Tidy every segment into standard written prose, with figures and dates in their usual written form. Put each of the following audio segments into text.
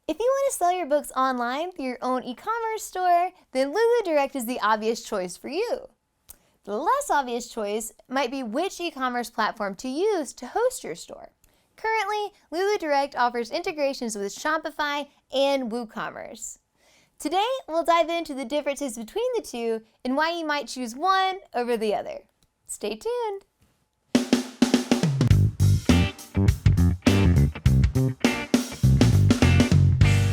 If you want to sell your books online through your own e-commerce store, then Lulu Direct is the obvious choice for you. The less obvious choice might be which e-commerce platform to use to host your store. Currently, Lulu Direct offers integrations with Shopify and WooCommerce. Today, we'll dive into the differences between the two and why you might choose one over the other. Stay tuned.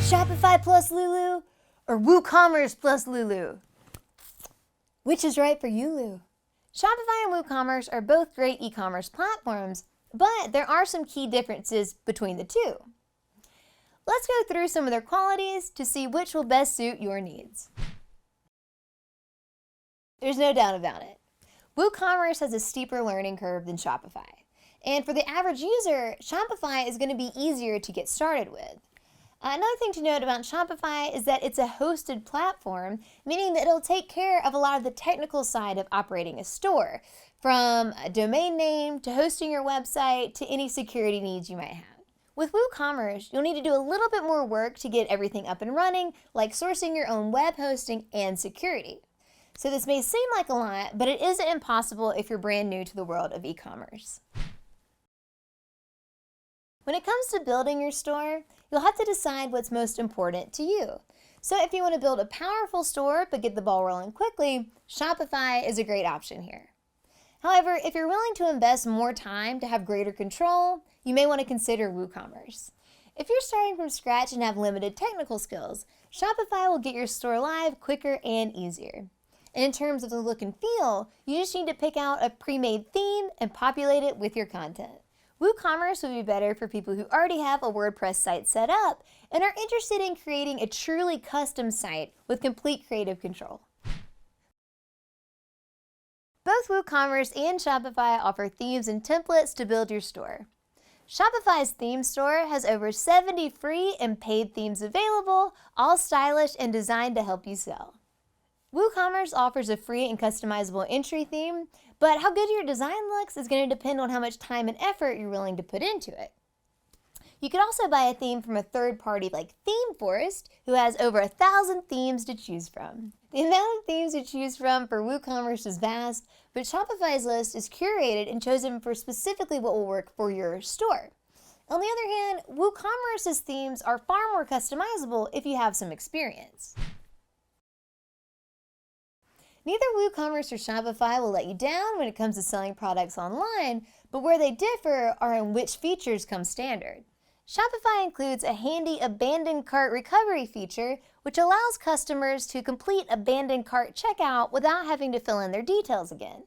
Shopify plus Lulu or WooCommerce plus Lulu? Which is right for you, Lou? Shopify and WooCommerce are both great e-commerce platforms, but there are some key differences between the two. Let's go through some of their qualities to see which will best suit your needs. There's no doubt about it. WooCommerce has a steeper learning curve than Shopify. And for the average user, Shopify is going to be easier to get started with. Another thing to note about Shopify is that it's a hosted platform, meaning that it'll take care of a lot of the technical side of operating a store, from a domain name to hosting your website to any security needs you might have. With WooCommerce, you'll need to do a little bit more work to get everything up and running, like sourcing your own web hosting and security. So this may seem like a lot, but it isn't impossible if you're brand new to the world of e-commerce. When it comes to building your store, you'll have to decide what's most important to you. So if you want to build a powerful store but get the ball rolling quickly, Shopify is a great option here. However, if you're willing to invest more time to have greater control, you may want to consider WooCommerce. If you're starting from scratch and have limited technical skills, Shopify will get your store live quicker and easier. And in terms of the look and feel, you just need to pick out a pre-made theme and populate it with your content. WooCommerce would be better for people who already have a WordPress site set up and are interested in creating a truly custom site with complete creative control. Both WooCommerce and Shopify offer themes and templates to build your store. Shopify's theme store has over 70 free and paid themes available, all stylish and designed to help you sell. WooCommerce offers a free and customizable entry theme, but how good your design looks is going to depend on how much time and effort you're willing to put into it. You could also buy a theme from a third party like ThemeForest, who has over 1,000 themes to choose from. The amount of themes to choose from for WooCommerce is vast, but Shopify's list is curated and chosen for specifically what will work for your store. On the other hand, WooCommerce's themes are far more customizable if you have some experience. Neither WooCommerce or Shopify will let you down when it comes to selling products online, but where they differ are in which features come standard. Shopify includes a handy abandoned cart recovery feature, which allows customers to complete abandoned cart checkout without having to fill in their details again.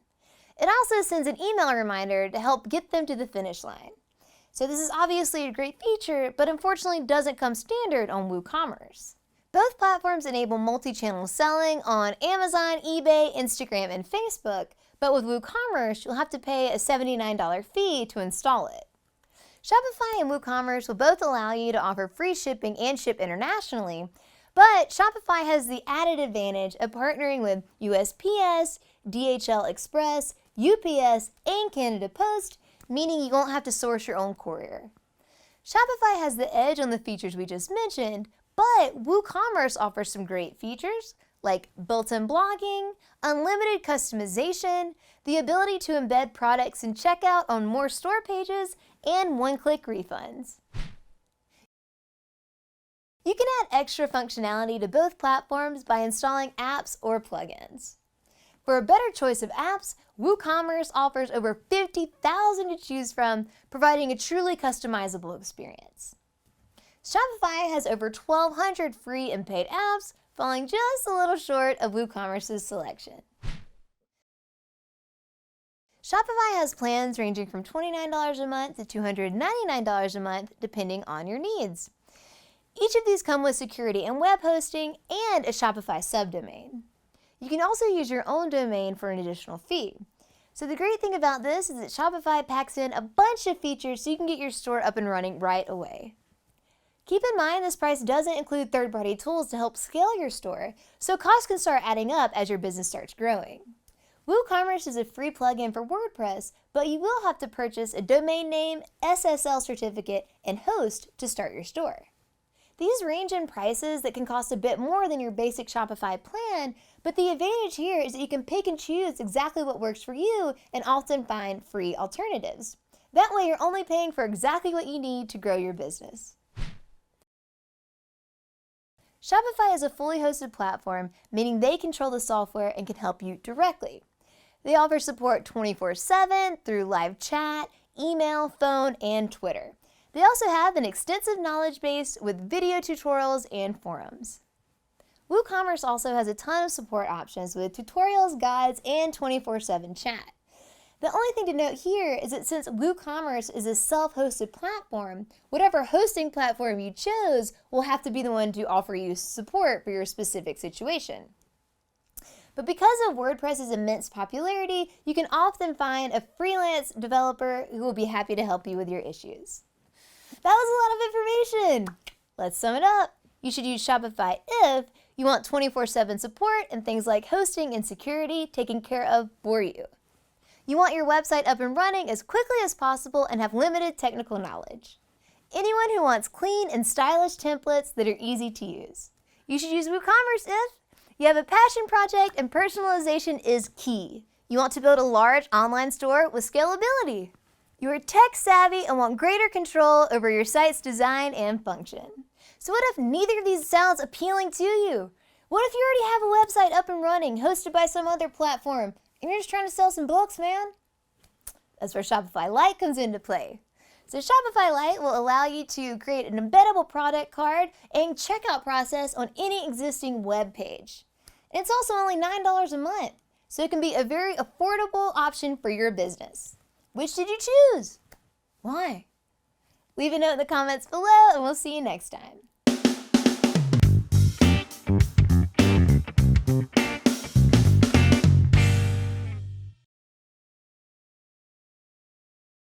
It also sends an email reminder to help get them to the finish line. So this is obviously a great feature, but unfortunately doesn't come standard on WooCommerce. Both platforms enable multi-channel selling on Amazon, eBay, Instagram, and Facebook, but with WooCommerce, you'll have to pay a $79 fee to install it. Shopify and WooCommerce will both allow you to offer free shipping and ship internationally, but Shopify has the added advantage of partnering with USPS, DHL Express, UPS, and Canada Post, meaning you won't have to source your own courier. Shopify has the edge on the features we just mentioned, but WooCommerce offers some great features like built-in blogging, unlimited customization, the ability to embed products in checkout on more store pages, and one-click refunds. You can add extra functionality to both platforms by installing apps or plugins. For a better choice of apps, WooCommerce offers over 50,000 to choose from, providing a truly customizable experience. Shopify has over 1,200 free and paid apps, falling just a little short of WooCommerce's selection. Shopify has plans ranging from $29 a month to $299 a month, depending on your needs. Each of these come with security and web hosting and a Shopify subdomain. You can also use your own domain for an additional fee. So the great thing about this is that Shopify packs in a bunch of features so you can get your store up and running right away. Keep in mind this price doesn't include third-party tools to help scale your store, so costs can start adding up as your business starts growing. WooCommerce is a free plugin for WordPress, but you will have to purchase a domain name, SSL certificate, and host to start your store. These range in prices that can cost a bit more than your basic Shopify plan, but the advantage here is that you can pick and choose exactly what works for you and often find free alternatives. That way you're only paying for exactly what you need to grow your business. Shopify is a fully hosted platform, meaning they control the software and can help you directly. They offer support 24/7 through live chat, email, phone, and Twitter. They also have an extensive knowledge base with video tutorials and forums. WooCommerce also has a ton of support options with tutorials, guides, and 24/7 chat. The only thing to note here is that since WooCommerce is a self-hosted platform, whatever hosting platform you chose will have to be the one to offer you support for your specific situation. But because of WordPress's immense popularity, you can often find a freelance developer who will be happy to help you with your issues. That was a lot of information. Let's sum it up. You should use Shopify if you want 24/7 support and things like hosting and security taken care of for you. You want your website up and running as quickly as possible and have limited technical knowledge. Anyone who wants clean and stylish templates that are easy to use. You should use WooCommerce if you have a passion project and personalization is key. You want to build a large online store with scalability. You are tech savvy and want greater control over your site's design and function. So what if neither of these sounds appealing to you? What if you already have a website up and running, hosted by some other platform, and you're just trying to sell some books, man? That's where Shopify Lite comes into play. So Shopify Lite will allow you to create an embeddable product card and checkout process on any existing web page. And it's also only $9 a month, so it can be a very affordable option for your business. Which did you choose? Why? Leave a note in the comments below and we'll see you next time.